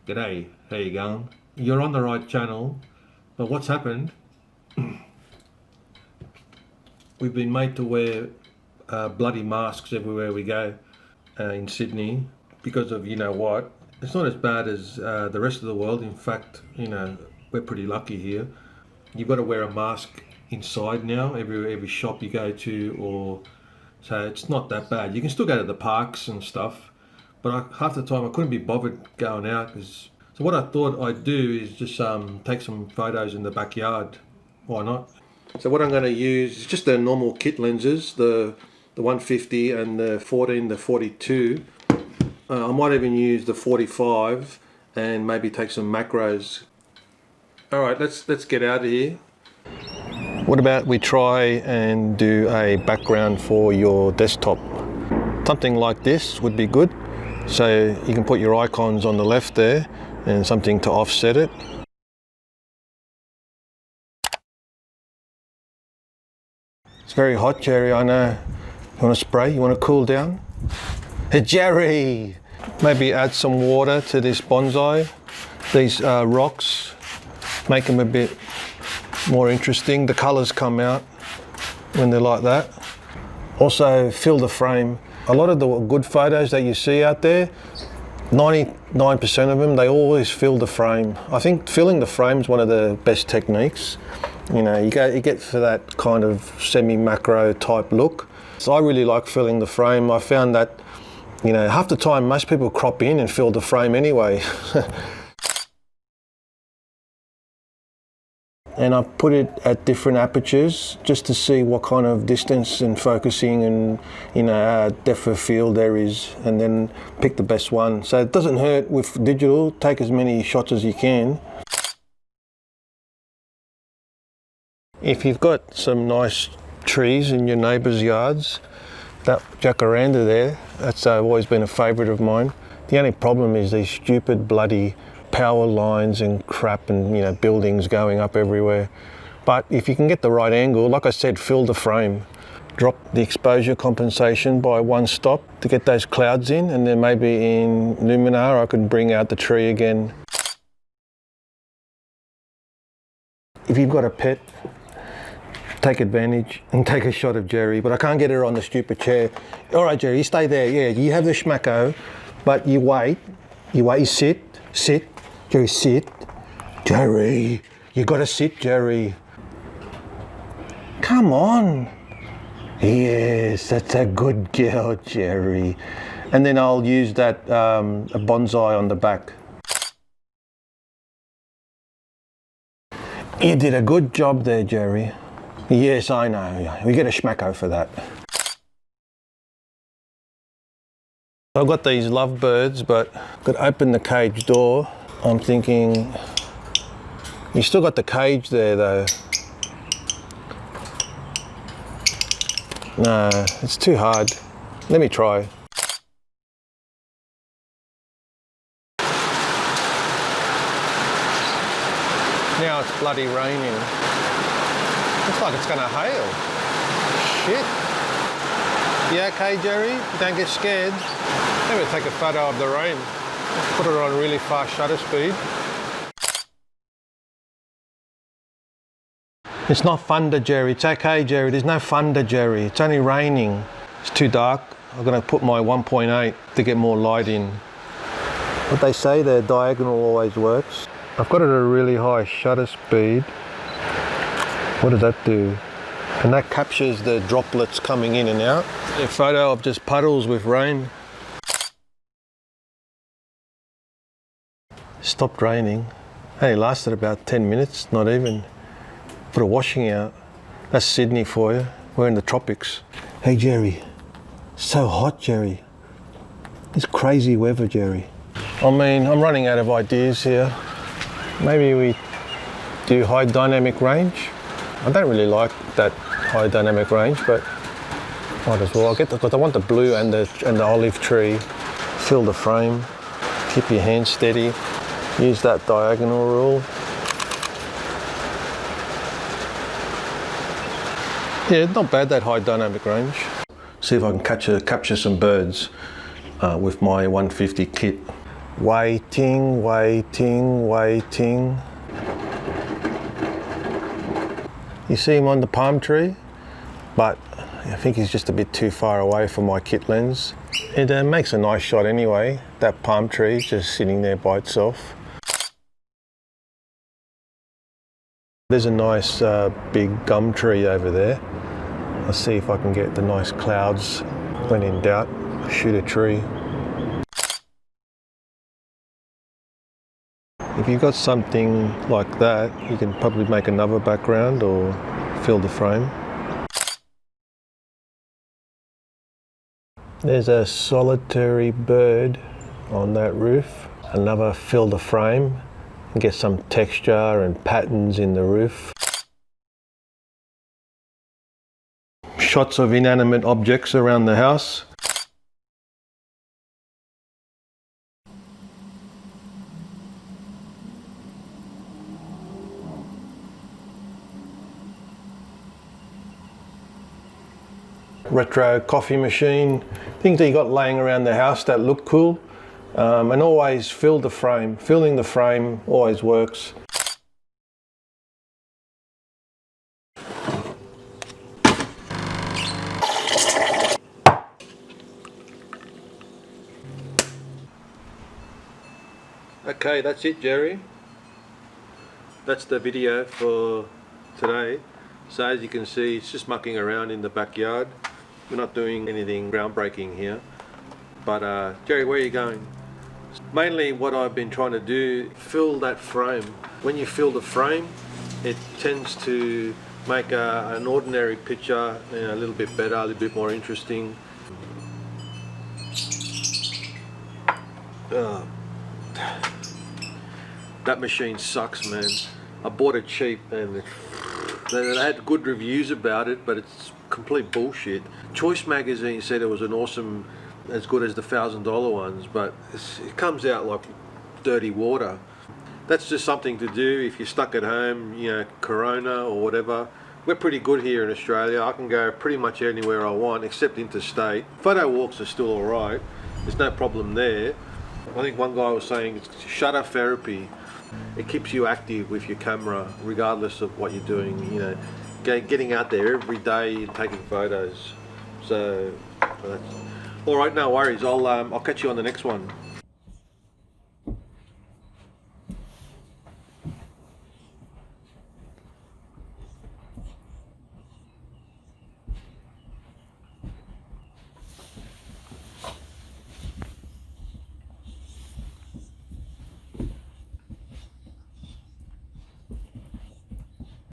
G'day, how you going? You're on the right channel, but what's happened, we've been made to wear bloody masks everywhere we go in Sydney because of you know what. It's not as bad as the rest of the world. In fact, you know, we're pretty lucky here. You've got to wear a mask inside now, every shop you go to, or so it's not that bad. You can still go to the parks and stuff, but half the time I couldn't be bothered going out. So what I thought I'd do is just take some photos in the backyard. Why not? So what I'm going to use is just the normal kit lenses, the 150 and the 14, the 42. I might even use the 45 and maybe take some macros. All right, let's get out of here. What about we try and do a background for your desktop? Something like this would be good. So you can put your icons on the left there and something to offset it. It's very hot, Jerry, I know. You want to spray? You want to cool down? Hey, Jerry! Maybe add some water to this bonsai. These rocks, make them a bit more interesting. The colours come out when they're like that. Also, fill the frame. A lot of the good photos that you see out there, 99% of them, they always fill the frame. I think filling the frame is one of the best techniques. You know, you get for that kind of semi-macro type look. So I really like filling the frame. I found that, you know, half the time most people crop in and fill the frame anyway. And I put it at different apertures just to see what kind of distance and focusing and, you know, depth of field there is, and then pick the best one. So it doesn't hurt with digital, take as many shots as you can. If you've got some nice trees in your neighbours' yards, that jacaranda there, that's always been a favourite of mine. The only problem is these stupid bloody power lines and crap and, you know, buildings going up everywhere. But if you can get the right angle, like I said, fill the frame. Drop the exposure compensation by one stop to get those clouds in, and then maybe in Luminar I could bring out the tree again. If you've got a pet, take advantage and take a shot of Jerry, but I can't get her on the stupid chair. All right, Jerry, you stay there. Yeah, you have the schmacko, but you wait, you sit, Jerry, sit. Jerry, you gotta sit, Jerry. Come on. Yes, that's a good girl, Jerry. And then I'll use that a bonsai on the back. You did a good job there, Jerry. Yes, I know. We get a schmacko for that. I've got these lovebirds, but I've got to open the cage door. I'm thinking, you still got the cage there though. No, it's too hard. Let me try. Now it's bloody raining. Looks like it's gonna hail. Shit. You okay, Jerry? Don't get scared. Maybe take a photo of the rain. Put it on really fast shutter speed. It's not thunder, Jerry. It's okay, Jerry. There's no thunder, Jerry. It's only raining. It's too dark. I'm going to put my 1.8 to get more light in. What they say, the diagonal always works. I've got it at a really high shutter speed. What does that do? And that captures the droplets coming in and out. A photo of just puddles with rain. Stopped raining. Only lasted about 10 minutes, not even. Put a washing out. That's Sydney for you. We're in the tropics. Hey Jerry, so hot, Jerry. It's crazy weather, Jerry. I mean, I'm running out of ideas here. Maybe we do high dynamic range. I don't really like that high dynamic range, but might as well. Because I want the blue and the olive tree. Fill the frame. Keep your hands steady. Use that diagonal rule. Yeah, not bad, that high dynamic range. See if I can capture some birds with my 150 kit. Waiting, waiting, waiting. You see him on the palm tree, but I think he's just a bit too far away from my kit lens. It makes a nice shot anyway, that palm tree just sitting there by itself. There's a nice big gum tree over there. Let's see if I can get the nice clouds. When in doubt, shoot a tree. If you've got something like that, you can probably make another background or fill the frame. There's a solitary bird on that roof. Another fill the frame and get some texture and patterns in the roof. Shots of inanimate objects around the house. Retro coffee machine, things that you got laying around the house that look cool, and always fill the frame. Filling the frame always works. Okay, that's it, Jerry. That's the video for today. So as you can see, it's just mucking around in the backyard. We're not doing anything groundbreaking here. But Jerry, where are you going? Mainly what I've been trying to do, fill that frame. When you fill the frame, it tends to make an ordinary picture a little bit better, a little bit more interesting. That machine sucks, man. I bought it cheap and they had good reviews about it, but it's complete bullshit. Choice Magazine said it was an awesome, as good as the $1,000 ones, but it comes out like dirty water. That's just something to do if you're stuck at home, you know, Corona or whatever. We're pretty good here in Australia. I can go pretty much anywhere I want, except interstate. Photo walks are still all right. There's no problem there. I think one guy was saying it's shutter therapy. It keeps you active with your camera, regardless of what you're doing. You know, getting out there every day and taking photos. So, all right, no worries. I'll catch you on the next one.